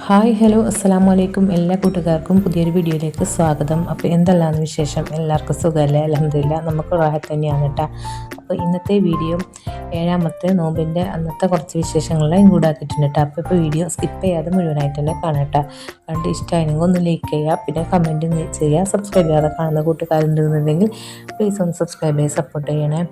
Hi hello അസ്സലാമു അലൈക്കും. എല്ലാ കൂട്ടുകാർക്കും പുതിയൊരു വീഡിയോയിലേക്ക് സ്വാഗതം. അപ്പോൾ എന്തെല്ലാമാണ് വിശേഷം? എല്ലാവർക്കും സുഖമല്ലേ? അൽഹംദുലില്ലാ നമുക്ക് റാഹത്ത് തന്നെയാണ് കേട്ടോ. അപ്പോൾ ഇന്നത്തെ വീഡിയോ 7ാമത്തെ നോമ്പിൻ്റെ അന്നത്തെ കുറച്ച് വിശേഷങ്ങളെല്ലാം ഇൻക്ലൂഡാക്കിയിട്ടുണ്ട് കേട്ടോ. അപ്പോൾ വീഡിയോ സ്കിപ്പ് ചെയ്യാതെ മുഴുവനായിട്ട് തന്നെ കാണാം കേട്ടോ. കണ്ട് ഇഷ്ടമായെങ്കിൽ ഒന്ന് ലൈക്ക് ചെയ്യുക, പിന്നെ കമൻറ്റ് ചെയ്യുക. സബ്സ്ക്രൈബ് ചെയ്യാതെ കാണുന്ന കൂട്ടുകാരുണ്ടെന്നുണ്ടെങ്കിൽ പ്ലീസ് ഒന്ന് സബ്സ്ക്രൈബ് ചെയ്ത് സപ്പോർട്ട് ചെയ്യണേ.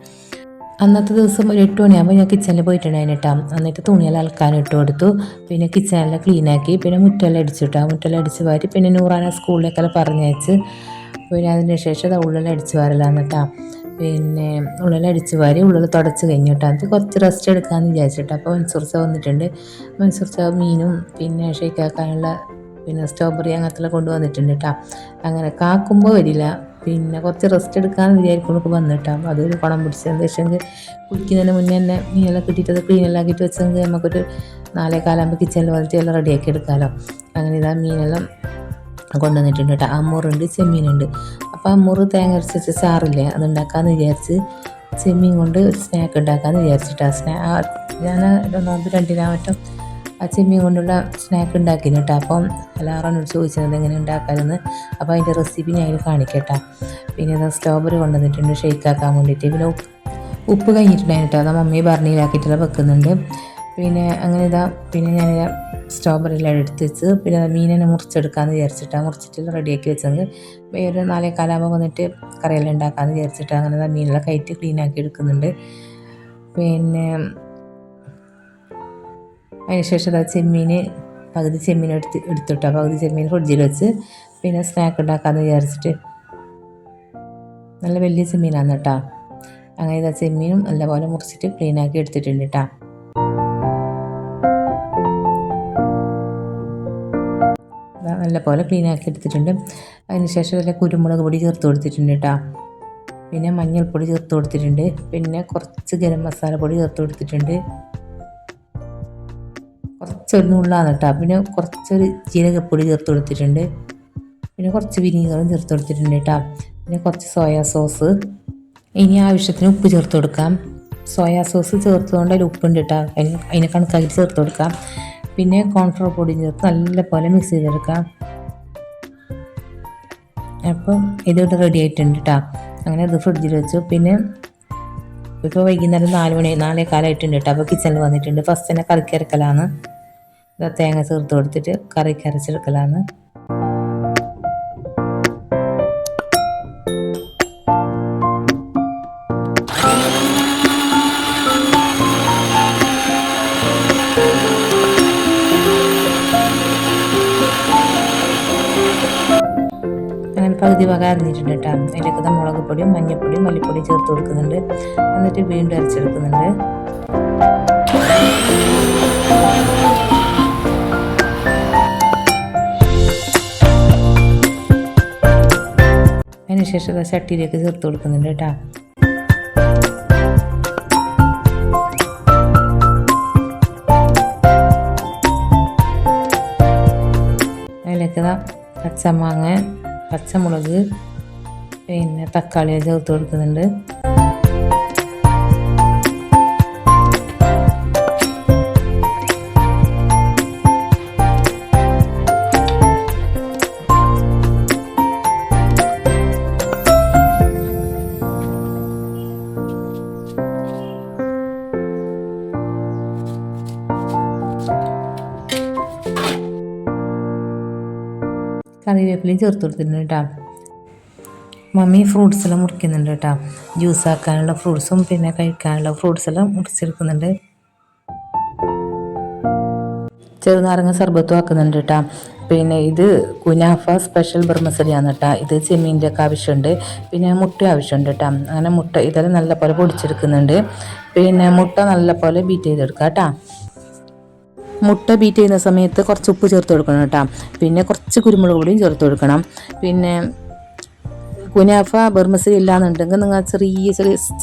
അന്നത്തെ ദിവസം ഒരു 8 മണിയാകുമ്പോൾ ഞാൻ കിച്ചണിൽ പോയിട്ടുണ്ടായിരുന്നു കേട്ടോ. എന്നിട്ട് തുണിയെല്ലാം അലക്കാൻ ഇട്ട് കൊടുത്തു. പിന്നെ കിച്ചണെല്ലാം ക്ലീനാക്കി, പിന്നെ മുറ്റെല്ലാം അടിച്ചു കേട്ടോ. മുറ്റെല്ലാം അടിച്ച് വാരി പിന്നെ നൂറാന സ്കൂളിലേക്കെല്ലാം പറഞ്ഞയച്ച് പിന്നെ അതിന് ശേഷം ഉള്ളിൽ അടിച്ച് വാരലാന്ന് കേട്ടോ. പിന്നെ ഉള്ളിൽ അടിച്ച് വാരി ഉള്ളിൽ തുടച്ച് കഴിഞ്ഞു കേട്ടോ. അത് കുറച്ച് റെസ്റ്റ് എടുക്കാമെന്ന് വിചാരിച്ചിട്ട് അപ്പോൾ മൻസൂർച്ച വന്നിട്ടുണ്ട്. മൻസൂർച്ച മീനും പിന്നെ ഷെയ്ക്കാക്കാനുള്ള പിന്നെ സ്ട്രോബെറി അങ്ങനത്തെ കൊണ്ടുവന്നിട്ടുണ്ട് കേട്ടോ. അങ്ങനെ കാക്കുമ്പോൾ വരില്ല, പിന്നെ കുറച്ച് റെസ്റ്റ് എടുക്കാമെന്ന് വിചാരിക്കുമ്പോൾ വന്നിട്ടാകും അതൊരു കുണം പിടിച്ചതെന്ന് വെച്ചെങ്കിൽ കുളിക്കുന്നതിന് മുന്നേ തന്നെ മീനെല്ലാം കിട്ടിയിട്ട് ക്ലീനെല്ലാം ആക്കിയിട്ട് വെച്ചെങ്കിൽ നമുക്കൊരു 4:15 കിച്ചണിൽ വന്നിട്ട് എല്ലാം റെഡിയാക്കി എടുക്കാമല്ലോ. അങ്ങനെ ഇതാ മീനെല്ലാം കൊണ്ടുവന്നിട്ടുണ്ട് കേട്ടോ. അമ്മൂറുണ്ട്, ചെമ്മീനുണ്ട്. അപ്പോൾ അമ്മൂറ് തേങ്ങ അരച്ച് വെച്ച ചാറില്ലേ അതുണ്ടാക്കാമെന്ന് വിചാരിച്ച് ചെമ്മീൻ കൊണ്ട് ഒരു സ്നാക്ക് ഉണ്ടാക്കാമെന്ന് വിചാരിച്ചിട്ടാണ്. ഞാൻ നോമ്പ് 2 മറ്റും ആ ചെമ്മീൻ കൊണ്ടുള്ള സ്നാക്ക് ഉണ്ടാക്കിന് കേട്ടോ. അപ്പം എല്ലാവരോട് ചോദിച്ചത് എങ്ങനെ ഉണ്ടാക്കാമെന്ന്. അപ്പോൾ അതിൻ്റെ റെസിപ്പി ഞാൻ കാണിക്കട്ടോ. പിന്നെ ഇതാ സ്ട്രോബെറി കൊണ്ടുവന്നിട്ടുണ്ട് ഷെയ്ക്കാക്കാൻ വേണ്ടിയിട്ട്. പിന്നെ ഉപ്പ് കഴിഞ്ഞിട്ടുണ്ടായിരുന്നു കേട്ടോ. അത് മമ്മി ബർണിയിലാക്കിയിട്ടെല്ലാം വെക്കുന്നുണ്ട്. പിന്നെ അങ്ങനെ ഇതാ പിന്നെ ഞാനിതാ സ്ട്രോബെറിയെല്ലാം എടുത്ത് വെച്ച് പിന്നെ മീനെല്ലാം മുറിച്ചെടുക്കാമെന്ന് വിചാരിച്ചിട്ടാണ്. മുറിച്ചിട്ട് റെഡിയാക്കി വെച്ചെങ്കിൽ ഒരു 4:15 വന്നിട്ട് കറിയെല്ലാം ഉണ്ടാക്കാമെന്ന് വിചാരിച്ചിട്ട് അങ്ങനെ മീനെല്ലാം കയറ്റി ക്ലീനാക്കി എടുക്കുന്നുണ്ട്. പിന്നെ അതിനുശേഷം ചെമ്മീൻ പകുതി ചെമ്മീൻ എടുത്തിട്ടോ. പകുതി ചെമ്മീൻ ഫ്രിഡ്ജിൽ വെച്ച് പിന്നെ സ്നാക്ക് ഉണ്ടാക്കാമെന്ന് വിചാരിച്ചിട്ട് നല്ല വലിയ ചെമ്മീനാണ് കേട്ടോ. അങ്ങനെ ചെമ്മീനും നല്ലപോലെ മുറിച്ചിട്ട് ക്ലീനാക്കി എടുത്തിട്ടുണ്ട് കേട്ടോ. നല്ലപോലെ ക്ലീനാക്കി എടുത്തിട്ടുണ്ട്. അതിനുശേഷം നല്ല കുരുമുളക് പൊടി ചേർത്ത് കൊടുത്തിട്ടുണ്ട് കേട്ടോ. പിന്നെ മഞ്ഞൾപ്പൊടി ചേർത്ത് കൊടുത്തിട്ടുണ്ട്. പിന്നെ കുറച്ച് ഗരം മസാല പൊടി ചേർത്ത് കൊടുത്തിട്ടുണ്ട്. കുറച്ചൊരു നുള്ളാണ് കേട്ടോ. പിന്നെ കുറച്ചൊരു ജീരകപ്പൊടി ചേർത്ത് കൊടുത്തിട്ടുണ്ട്. പിന്നെ കുറച്ച് വിനീഗറും ചേർത്ത് കൊടുത്തിട്ടുണ്ട് കേട്ടോ. പിന്നെ കുറച്ച് സോയാ സോസ്. ഇനി ആവശ്യത്തിന് ഉപ്പ് ചേർത്ത് കൊടുക്കാം. സോയാ സോസ് ചേർത്തുകൊണ്ട് അതിൽ ഉപ്പുണ്ട് കേട്ടോ. അതിന് കണക്കാക്കി ചേർത്ത് കൊടുക്കാം. പിന്നെ കോൺഫ്ലവർ പൊടിയും ചേർത്ത് നല്ലപോലെ മിക്സ് ചെയ്തെടുക്കാം. അപ്പം ഇതിവിടെ റെഡി ആയിട്ടുണ്ട് കേട്ടോ. അങ്ങനെ അത് ഫ്രിഡ്ജിൽ വെച്ചു. പിന്നെ ഇപ്പോൾ വൈകുന്നേരം 4:15 കേട്ടോ. അപ്പോൾ കിച്ചണിൽ വന്നിട്ടുണ്ട്. ഫസ്റ്റ് തന്നെ കറിക്കരക്കലാണ്. തേങ്ങ ചേർത്ത് കൊടുത്തിട്ട് കറിക്ക് അരച്ചെടുക്കലാണ്. അങ്ങനെ പകുതി വക അരിഞ്ഞിട്ടുണ്ട് കേട്ടോ. അതിലേക്ക് മുളക് പൊടിയും മഞ്ഞൾപ്പൊടിയും മല്ലിപ്പൊടിയും ചേർത്ത് കൊടുക്കുന്നുണ്ട്. എന്നിട്ട് വീണ്ടും അരച്ചെടുക്കുന്നുണ്ട്. അതിനുശേഷം ചട്ടിയിലേക്ക് ചേർത്ത് കൊടുക്കുന്നുണ്ട് കേട്ടോ. അതിലേക്ക് പച്ചമാങ്ങ, പച്ചമുളക്, പിന്നെ തക്കാളി ചേർത്ത് കൊടുക്കുന്നുണ്ട്. കറിവേപ്പിലയും ചേർത്ത് കൊടുത്തിട്ടുണ്ട് കേട്ടോ. മമ്മി ഫ്രൂട്ട്സ് എല്ലാം മുറിക്കുന്നുണ്ട് കേട്ടോ. ജ്യൂസ് ആക്കാനുള്ള ഫ്രൂട്ട്സും പിന്നെ കഴിക്കാനുള്ള ഫ്രൂട്ട്സ് എല്ലാം മുറിച്ചെടുക്കുന്നുണ്ട്. ചെറുനാരങ്ങ സർബത്തും ആക്കുന്നുണ്ട് കേട്ടോ. പിന്നെ ഇത് കുനാഫ സ്പെഷ്യൽ ബർമസലിയാണ് കേട്ടോ. ഇത് ചെമ്മീൻ്റെ ഒക്കെ ആവശ്യമുണ്ട്. പിന്നെ മുട്ട ആവശ്യമുണ്ട് കേട്ടോ. അങ്ങനെ മുട്ട ഇതെല്ലാം നല്ലപോലെ പൊടിച്ചെടുക്കുന്നുണ്ട്. പിന്നെ മുട്ട നല്ലപോലെ ബീറ്റ് ചെയ്തെടുക്കാം കേട്ടോ. മുട്ട ബീറ്റ് ചെയ്യുന്ന സമയത്ത് കുറച്ച് ഉപ്പ് ചേർത്ത് കൊടുക്കണം കേട്ടോ. പിന്നെ കുറച്ച് കുരുമുളക് പൊടിയും ചേർത്ത് കൊടുക്കണം. പിന്നെ കുനാഫ ബർമസലി ഇല്ലാന്നുണ്ടെങ്കിൽ നിങ്ങൾ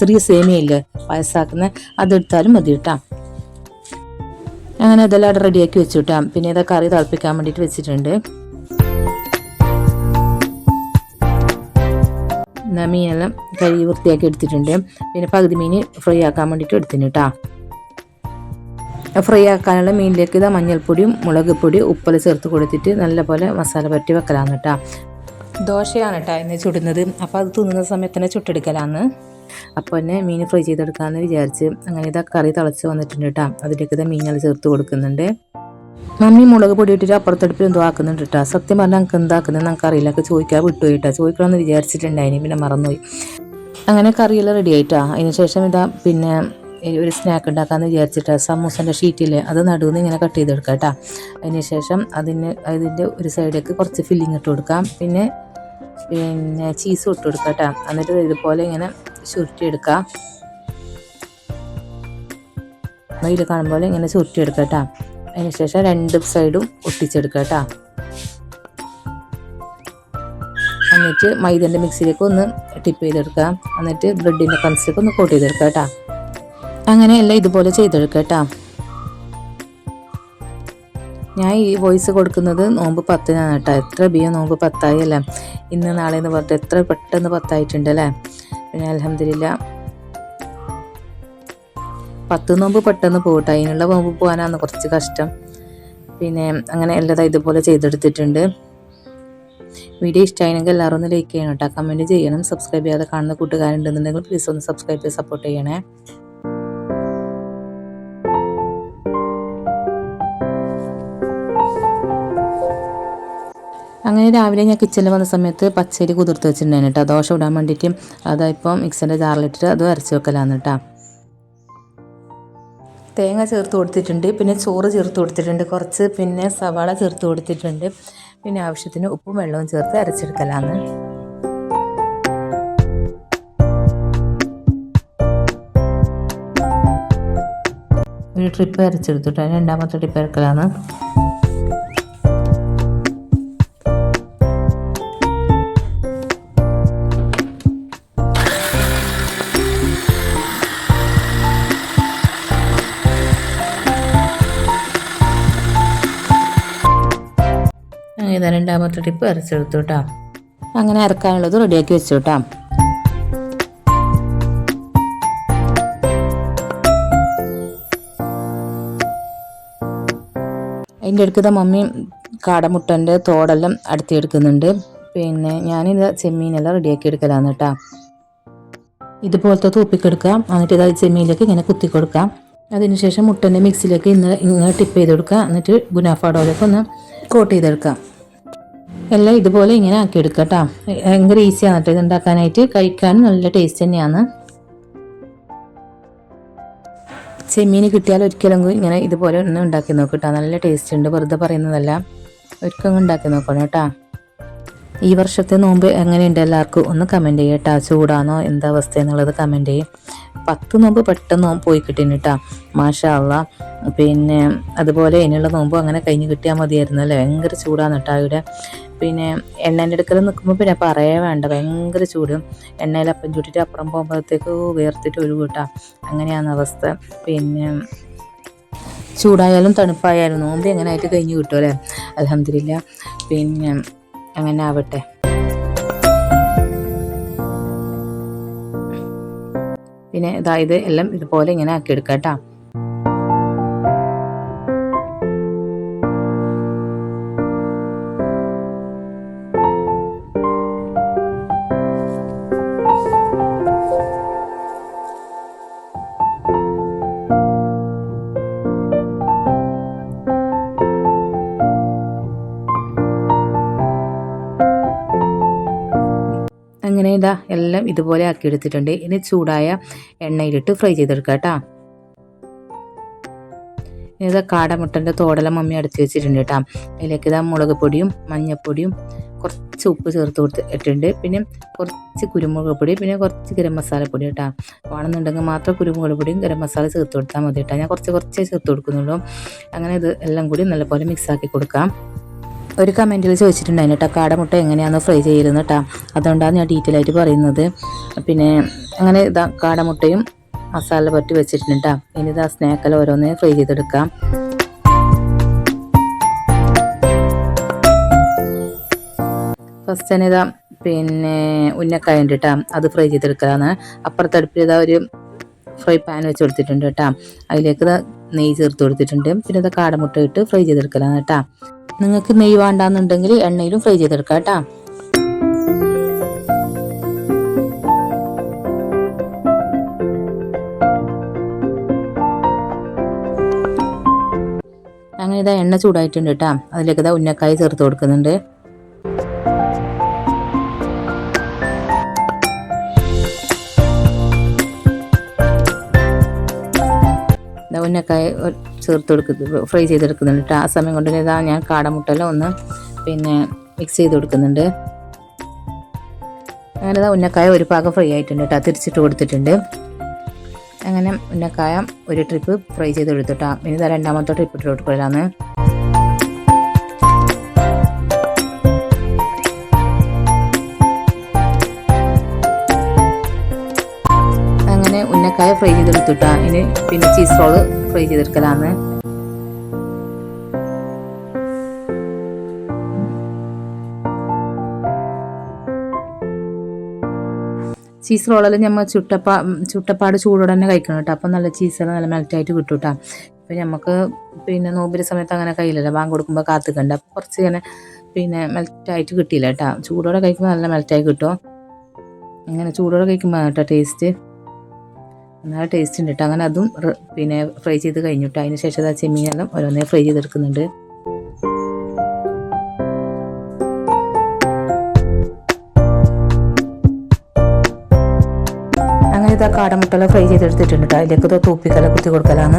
ചെറിയ സേമിയയില്ലേ പായസാക്കുന്ന അതെടുത്താലും മതി കേട്ടോ. അങ്ങനെ ഇതെല്ലാം റെഡിയാക്കി വെച്ചു കേട്ടോ. പിന്നെ ഇതൊക്കെ കറി തിളപ്പിക്കാൻ വേണ്ടിയിട്ട് വെച്ചിട്ടുണ്ട്. മീനെല്ലാം കഴുകി വൃത്തിയാക്കി എടുത്തിട്ടുണ്ട്. പിന്നെ പകുതി മീൻ ഫ്രൈ ആക്കാൻ വേണ്ടിയിട്ട് എടുത്തിന് കേട്ടോ. ഫ്രൈ ആക്കാനുള്ള മീനിലേക്ക് ഇതാ മഞ്ഞൾപ്പൊടിയും മുളക് പൊടിയും ഉപ്പെല്ലാം ചേർത്ത് കൊടുത്തിട്ട് നല്ലപോലെ മസാല പറ്റി വെക്കലാണ് കേട്ടോ. ദോശയാണ് കേട്ടോ ഇന്ന് ചുടുന്നത്. അപ്പോൾ അത് തിന്നുന്ന സമയത്ത് തന്നെ ചുട്ടെടുക്കലാന്ന്. അപ്പോൾ തന്നെ മീൻ ഫ്രൈ ചെയ്തെടുക്കാമെന്ന് വിചാരിച്ച് അങ്ങനെ ഇതാ കറി തിളച്ച് വന്നിട്ടുണ്ട് കേട്ടോ. അതിലേക്ക് ഇതാ മീനെല്ലാം ചേർത്ത് കൊടുക്കുന്നുണ്ട്. മമ്മി മുളക് പൊടി ഇട്ടിട്ട് അപ്പുറത്തടുപ്പിൽ എന്തോ ആക്കുന്നുണ്ട് കേട്ടോ. സത്യം പറഞ്ഞാൽ നമുക്ക് എന്താക്കുന്നത് നമുക്ക് അറിയില്ല. ചോദിക്കാൻ വിട്ടുപോയി കേട്ടോ. ചോദിക്കണമെന്ന് വിചാരിച്ചിട്ടുണ്ടായിന്, പിന്നെ മറന്നുപോയി. അങ്ങനെ കറിയെല്ലാം റെഡി ആയിട്ടാ. അതിന് ശേഷം ഇതാ പിന്നെ ഒരു സ്നാക്ക് ഉണ്ടാക്കാമെന്ന് വിചാരിച്ചിട്ട് സമൂസൻ്റെ ഷീറ്റില്ലേ അത് നടുവിൽ ഇങ്ങനെ കട്ട് ചെയ്തെടുക്കാം കേട്ടോ. അതിന് ശേഷം അതിൻ്റെ ഒരു സൈഡിലേക്ക് കുറച്ച് ഫില്ലിങ് ഇട്ട് കൊടുക്കാം. പിന്നെ ചീസ് ഇട്ട് കൊടുക്കാം കേട്ടോ. എന്നിട്ട് ഇതുപോലെ ഇങ്ങനെ ചുരുട്ടിയെടുക്കാം. ഇതിൽ കാണുമ്പോൾ ഇങ്ങനെ ചുരുട്ടിയെടുക്കാം കേട്ടോ. അതിന് ശേഷം രണ്ട് സൈഡും ഒട്ടിച്ചെടുക്കാം കേട്ടോ. എന്നിട്ട് മൈദൻ്റെ മിക്സിയിലേക്ക് ഒന്ന് ടിപ്പ് ചെയ്തെടുക്കാം. എന്നിട്ട് ബ്രെഡിൻ്റെ കൺസിലേക്ക് ഒന്ന് കോട്ട് ചെയ്തെടുക്കാം കേട്ടോ. അങ്ങനെ എല്ലാം ഇതുപോലെ ചെയ്തെടുക്കാം കേട്ടോ. ഞാൻ ഈ വോയിസ് കൊടുക്കുന്നത് നോമ്പ് 10-നാണ് കേട്ടോ. എത്ര ബിയോ നോമ്പ് 10 അല്ലേ. ഇന്ന് നാളെ എന്ന് പറഞ്ഞിട്ട് എത്ര പെട്ടെന്ന് 10 അല്ലേ. പിന്നെ അൽഹംദുലില്ലാ 10 നോമ്പ് പെട്ടെന്ന് പോകട്ടെ. അതിനുള്ള നോമ്പ് പോകാനാണ് കുറച്ച് കഷ്ടം. പിന്നെ അങ്ങനെ എല്ലാം ഇതുപോലെ ചെയ്തെടുത്തിട്ടുണ്ട്. വീഡിയോ ഇഷ്ടമായെങ്കിൽ എല്ലാവരും ഒന്ന് ലൈക്ക് ചെയ്യണം കേട്ടോ. കമൻറ്റ് ചെയ്യണം. സബ്സ്ക്രൈബ് ചെയ്യാതെ കാണുന്ന കൂട്ടുകാരുണ്ടെന്നുണ്ടെങ്കിൽ പ്ലീസ് ഒന്ന് സബ്സ്ക്രൈബ് ചെയ്ത് സപ്പോർട്ട് ചെയ്യണേ. അങ്ങനെ രാവിലെ ഞാൻ കിച്ചണിൽ വന്ന സമയത്ത് പച്ചരി കുതിർത്ത് വെച്ചിട്ടുണ്ടായിരുന്നു കേട്ടോ. ദോശ ഇടാൻ വേണ്ടിയിട്ട് അതായിപ്പോൾ മിക്സിൻ്റെ ജാറിലിട്ടിട്ട് അത് അരച്ച് വെക്കലാന്ന് കേട്ടോ. തേങ്ങ ചേർത്ത് കൊടുത്തിട്ടുണ്ട്. പിന്നെ ചോറ് ചേർത്ത് കൊടുത്തിട്ടുണ്ട് കുറച്ച്. പിന്നെ സവാള ചേർത്ത് കൊടുത്തിട്ടുണ്ട്. പിന്നെ ആവശ്യത്തിന് ഉപ്പും വെള്ളവും ചേർത്ത് അരച്ചെടുക്കലാന്ന്. ഒരു ട്രിപ്പ് അരച്ചെടുത്തിട്ട് രണ്ടാമത്തെ ട്രിപ്പ് ഇറക്കലാന്ന്. അങ്ങനെ രണ്ടാമത്തെ ടിപ്പ് അരച്ചെടുത്തു കേട്ടോ. അങ്ങനെ അരക്കാനുള്ളത് റെഡിയാക്കി വെച്ചു കേട്ടോ. അതിൻ്റെ അടുത്ത മമ്മി കാടമുട്ടൻ്റെ തോടെല്ലാം അടുത്തെടുക്കുന്നുണ്ട്. പിന്നെ ഞാനിത് ചെമ്മീനെല്ലാം റെഡിയാക്കി എടുക്കലാന്ന് കേട്ടോ. ഇതുപോലത്തെ തൂപ്പിക്കെടുക്കാം. എന്നിട്ട് ഇതാ ചെമ്മീനിലേക്ക് ഇങ്ങനെ കുത്തി കൊടുക്കാം. അതിനുശേഷം മുട്ടൻ്റെ മിക്സിയിലേക്ക് ഇങ്ങനെ ടിപ്പ് ചെയ്ത് കൊടുക്കുക. എന്നിട്ട് ഗുനാഫാഡോയിലേക്ക് ഒന്ന് കോട്ട് ചെയ്തെടുക്കാം. എല്ലാം ഇതുപോലെ ഇങ്ങനെ ആക്കിയെടുക്കുക കേട്ടോ. ഭയങ്കര ഈസിയാണ് കേട്ടോ ഇത് ഉണ്ടാക്കാനായിട്ട്. കഴിക്കാനും നല്ല ടേസ്റ്റ് തന്നെയാണ്. ചെമ്മീൻ കിട്ടിയാൽ ഒരിക്കലും ഇങ്ങനെ ഇതുപോലെ ഒന്ന് ഉണ്ടാക്കി നോക്കും കേട്ടോ. നല്ല ടേസ്റ്റ് ഉണ്ട്, വെറുതെ പറയുന്നതല്ല. ഒരിക്കലും ഉണ്ടാക്കി നോക്കണം കേട്ടോ. ഈ വർഷത്തെ നോമ്പ് എങ്ങനെയുണ്ട് എല്ലാവർക്കും ഒന്ന് കമൻറ്റ് ചെയ്യുക കേട്ടോ. ചൂടാണോ എന്താ അവസ്ഥ എന്നുള്ളത് കമൻറ്റ് ചെയ്യും. 10 നോമ്പ് പെട്ടെന്ന് പോയി കിട്ടീന് കേട്ടോ. മാഷാ അല്ലാഹ്. പിന്നെ അതുപോലെ ഇനിയുള്ള നോമ്പ് അങ്ങനെ കഴിഞ്ഞ് കിട്ടിയാൽ മതിയായിരുന്നു അല്ലേ. ഭയങ്കര ചൂടാണ് കേട്ടോ ഇവിടെ. പിന്നെ എണ്ണേൻ്റെ അടുക്കൽ നിൽക്കുമ്പോൾ പിന്നെ പറയേ വേണ്ട, ഭയങ്കര ചൂട്. എണ്ണയിൽ അപ്പം ചൂട്ടിട്ട് അപ്പുറം പോകുമ്പോഴത്തേക്ക് വേർത്തിട്ട് ഒഴുകും കേട്ടോ. അങ്ങനെയാണ് അവസ്ഥ. പിന്നെ ചൂടായാലും തണുപ്പായാലും നോമ്പ് എങ്ങനെ ആയിട്ട് കഴിഞ്ഞ് കിട്ടും അല്ലേ. അൽഹംദുലില്ലാ. പിന്നെ അങ്ങനെ ആവട്ടെ. പിന്നെ ഇതായത് എല്ലാം ഇതുപോലെ ഇങ്ങനെ ആക്കിയെടുക്കാം കേട്ടോ. അങ്ങനെ ഇതാ എല്ലാം ഇതുപോലെ ആക്കി എടുത്തിട്ടുണ്ട്. ഇനി ചൂടായ എണ്ണയിലിട്ട് ഫ്രൈ ചെയ്തെടുക്കാം കേട്ടോ. ഇതാ കാടമുട്ടൻ്റെ തോടെല്ലാം മമ്മി അടച്ച് വെച്ചിട്ടുണ്ട് കേട്ടോ. അതിലേക്ക് ഇതാ മുളക് പൊടിയും മഞ്ഞൾപ്പൊടിയും കുറച്ച് ഉപ്പ് ചേർത്ത് കൊടുത്തിട്ടുണ്ട്. പിന്നെ കുറച്ച് കുരുമുളക് പൊടി, പിന്നെ കുറച്ച് ഗരം മസാലപ്പൊടി കേട്ടോ. വേണമെന്നുണ്ടെങ്കിൽ മാത്രം കുരുമുളക് പൊടിയും ഗരം മസാല ചേർത്ത് കൊടുത്താൽ മതി കേട്ടോ. ഞാൻ കുറച്ചേ ചേർത്ത് കൊടുക്കുന്നുള്ളൂ. അങ്ങനെ ഇത് എല്ലാം കൂടി നല്ലപോലെ മിക്സാക്കി കൊടുക്കാം. ഒരു കമൻറ്റിൽ ചോദിച്ചിട്ടുണ്ടായിരുന്നു കേട്ടോ കാടമുട്ട എങ്ങനെയാണെന്ന് ഫ്രൈ ചെയ്യുന്നത് കേട്ടോ. അതുകൊണ്ടാണ് ഞാൻ ഡീറ്റെയിൽ ആയിട്ട് പറയുന്നത്. പിന്നെ അങ്ങനെ ഇതാ കാടമുട്ടയും മസാല പറ്റി വെച്ചിട്ടുണ്ട് കേട്ടോ. ഇനി ഇതാ സ്നാക്കെല്ലാം ഓരോന്ന് ഫ്രൈ ചെയ്തെടുക്കാം. ഫസ്റ്റ് തന്നെ ഇതാ പിന്നെ ഉന്നക്കായ ഉണ്ട് കേട്ടോ. അത് ഫ്രൈ ചെയ്തെടുക്കലാണ്. അപ്പുറത്തടുപ്പിൽ ഇതാ ഒരു ഫ്രൈ പാൻ വെച്ച് കൊടുത്തിട്ടുണ്ട് കേട്ടോ. അതിലേക്ക് നെയ്യ് ചേർത്ത് കൊടുത്തിട്ടുണ്ട്. പിന്നെ ഇത് കാടമുട്ട ഇട്ട് ഫ്രൈ ചെയ്തെടുക്കലാണ് കേട്ടോ. നിങ്ങൾക്ക് നെയ്യ് വേണ്ടാന്നുണ്ടെങ്കിൽ എണ്ണയിലും ഫ്രൈ ചെയ്തെടുക്കാം കേട്ടോ. അങ്ങനെ ഇതാ എണ്ണ ചൂടായിട്ടുണ്ട് കേട്ടോ. അതിലേക്ക് ഇതാ ഉന്നക്കായ ചേർത്ത് കൊടുക്കുന്നുണ്ട്. ഉന്നക്കായ ചേർത്ത് കൊടുക്കുന്നത് ഫ്രൈ ചെയ്തെടുക്കുന്നുണ്ട് കേട്ടോ. ആ സമയം കൊണ്ട് ഇതാ ഞാൻ കാടമുട്ടയെല്ലാം ഒന്ന് മിക്സ് ചെയ്ത് കൊടുക്കുന്നുണ്ട്. അങ്ങനെ ഇതാ ഉന്നക്കായ ഒരു ഭാഗം ഫ്രൈ ആയിട്ടുണ്ട് കേട്ടോ. തിരിച്ചിട്ട് കൊടുത്തിട്ടുണ്ട്. അങ്ങനെ ഉന്നക്കായ ഒരു ട്രിപ്പ് ഫ്രൈ ചെയ്ത് എടുത്തിട്ടാ. ഇനി ഇതാ രണ്ടാമത്തെ ട്രിപ്പ് ഇട്ട് കൊടുക്കലാണ്. ഉന്നക്കായ ഫ്രൈ ചെയ്തെടുത്തിട്ടാ. ഇനി പിന്നെ ചീസ് റോള് ഫ്രൈ ചെയ്തെടുക്കലാണ്. ചീസ് റോളെല്ലാം നമ്മൾ ചുട്ടപ്പാട് ചൂടോടെ തന്നെ കഴിക്കണം കേട്ടോ. അപ്പം നല്ല ചീസെല്ലാം നല്ല മെൽറ്റായിട്ട് കിട്ടും കേട്ടോ. ഇപ്പം നമുക്ക് പിന്നെ നോമ്പിൻ്റെ സമയത്ത് അങ്ങനെ കഴിയില്ലല്ലോ, ബാങ്ക് കൊടുക്കുമ്പോൾ കാത്തുക്കണ്ട. അപ്പം കുറച്ച് ഇങ്ങനെ മെൽറ്റായിട്ട് കിട്ടിയില്ല കേട്ടോ. ചൂടോടെ കഴിക്കുമ്പോൾ നല്ല മെൽറ്റായി കിട്ടും. അങ്ങനെ ചൂടോടെ കഴിക്കുമ്പോൾ കേട്ടോ ടേസ്റ്റ്, നല്ല ടേസ്റ്റ് ഉണ്ട് കേട്ടോ. അങ്ങനെ അതും പിന്നെ ഫ്രൈ ചെയ്ത് കഴിഞ്ഞു കേട്ടോ. അതിന് ശേഷം ചെമ്മീനെല്ലാം ഓരോന്നേ ഫ്രൈ ചെയ്തെടുക്കുന്നുണ്ട്. അങ്ങനെ ഇതാ കാടമുട്ടെല്ലാം ഫ്രൈ ചെയ്തെടുത്തിട്ടുണ്ട് കേട്ടോ. അതിലേക്ക് ഇതോ തൂപ്പിക്കല കുത്തി കൊടുക്കലാണ്.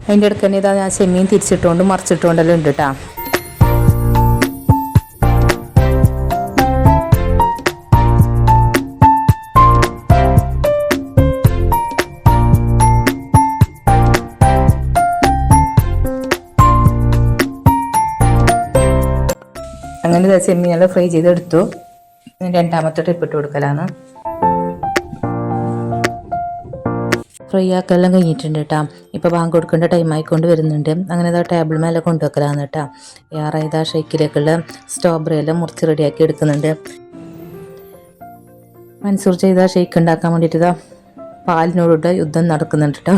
അതിൻ്റെ ഇടയ്ക്ക് തന്നെ ഇതാ ഞാൻ ചെമ്മീൻ തിരിച്ചിട്ടുകൊണ്ട് മറിച്ചിട്ടുകൊണ്ടെല്ലാം ഉണ്ട് കേട്ടോ. അങ്ങനെ ചെമ്മീനെല്ലാം ഫ്രൈ ചെയ്തെടുത്തു. രണ്ടാമത്തെ ട്രിപ്പ് ഇട്ട് കൊടുക്കലാണ്. ഫ്രൈ ആക്കെല്ലാം കഴിഞ്ഞിട്ടുണ്ട് കേട്ടോ. ഇപ്പോൾ ബാങ്ക് കൊടുക്കേണ്ട ടൈം ആയിക്കൊണ്ട് വരുന്നുണ്ട്. അങ്ങനെ ഇതാ ടേബിൾ മേലെ കൊണ്ടുവെക്കലാണ് കേട്ടോ. വേറെ ഇതാ ഷേക്കിലേക്കുള്ള സ്ട്രോബെറി എല്ലാം മുറിച്ച് റെഡിയാക്കി എടുക്കുന്നുണ്ട്. മൻസൂർ ചെയ്ത ഷേക്ക് ഉണ്ടാക്കാൻ വേണ്ടിയിട്ട് ഇതാ പാലിനോടുള്ള യുദ്ധം നടക്കുന്നുണ്ട് കേട്ടോ.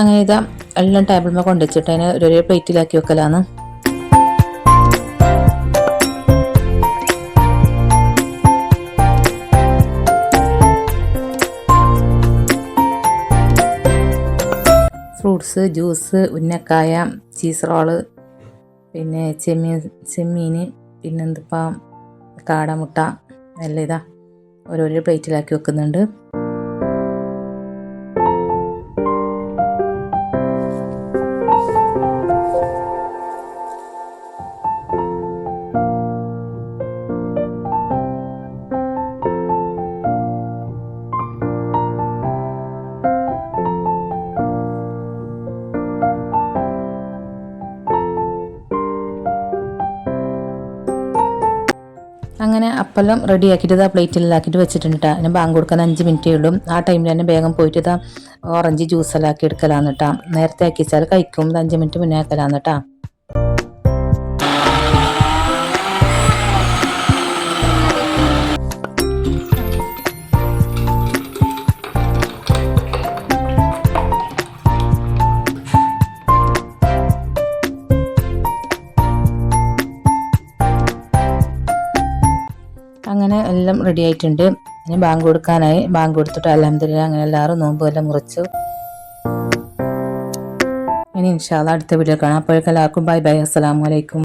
അങ്ങനെ ഇതാ എല്ലാം ടേബിളിൽ കൊണ്ടുവച്ചിട്ട് അതിനെ ഒരു പ്ലേറ്റിലാക്കി വെക്കലാണ്. ഫ്രൂട്ട്സ്, ജ്യൂസ്, ഉന്നക്കായ, ചീസ് റോള്, പിന്നെ ചെമ്മീൻ, പിന്നെന്തിപ്പം കാടമുട്ട എല്ലാം ഇതാ ഓരോരോ പ്ലേറ്റിലാക്കി വെക്കുന്നുണ്ട്. അങ്ങനെ അപ്പെല്ലാം റെഡിയാക്കിയിട്ട് ഇതാ പ്ലേറ്റിലാക്കിയിട്ട് വെച്ചിട്ടുണ്ട് കേട്ടോ. അതിന് ബാങ്ക് കൊടുക്കാൻ 5 മിനിറ്റേ ഉള്ളൂ. ആ ടൈമിൽ തന്നെ വേഗം പോയിട്ട് ഇതാ ഓറഞ്ച് ജ്യൂസെല്ലാം ആക്കി എടുക്കലാന്ന് കേട്ടോ. നേരത്തെ ആക്കി വെച്ചാൽ കഴിക്കും. 5 മിനിറ്റ് മുന്നേ ആക്കലാന്ന് കേട്ടോ. അങ്ങനെ എല്ലാം റെഡി ആയിട്ടുണ്ട്. ഇനി ബാങ്ക് കൊടുക്കാനായി. ബാങ്ക് കൊടുത്തിട്ട് അൽഹംദുലില്ലാഹ് അങ്ങനെ എല്ലാവരും നോമ്പ് എല്ലാം മുറിച്ചു. ഇനി ഇൻഷാ അല്ലാഹ് അടുത്ത വീഡിയോ കാണാം. അപ്പോഴേക്കും എല്ലാവർക്കും ബൈ ബൈ. അസ്സലാമു അലൈക്കും.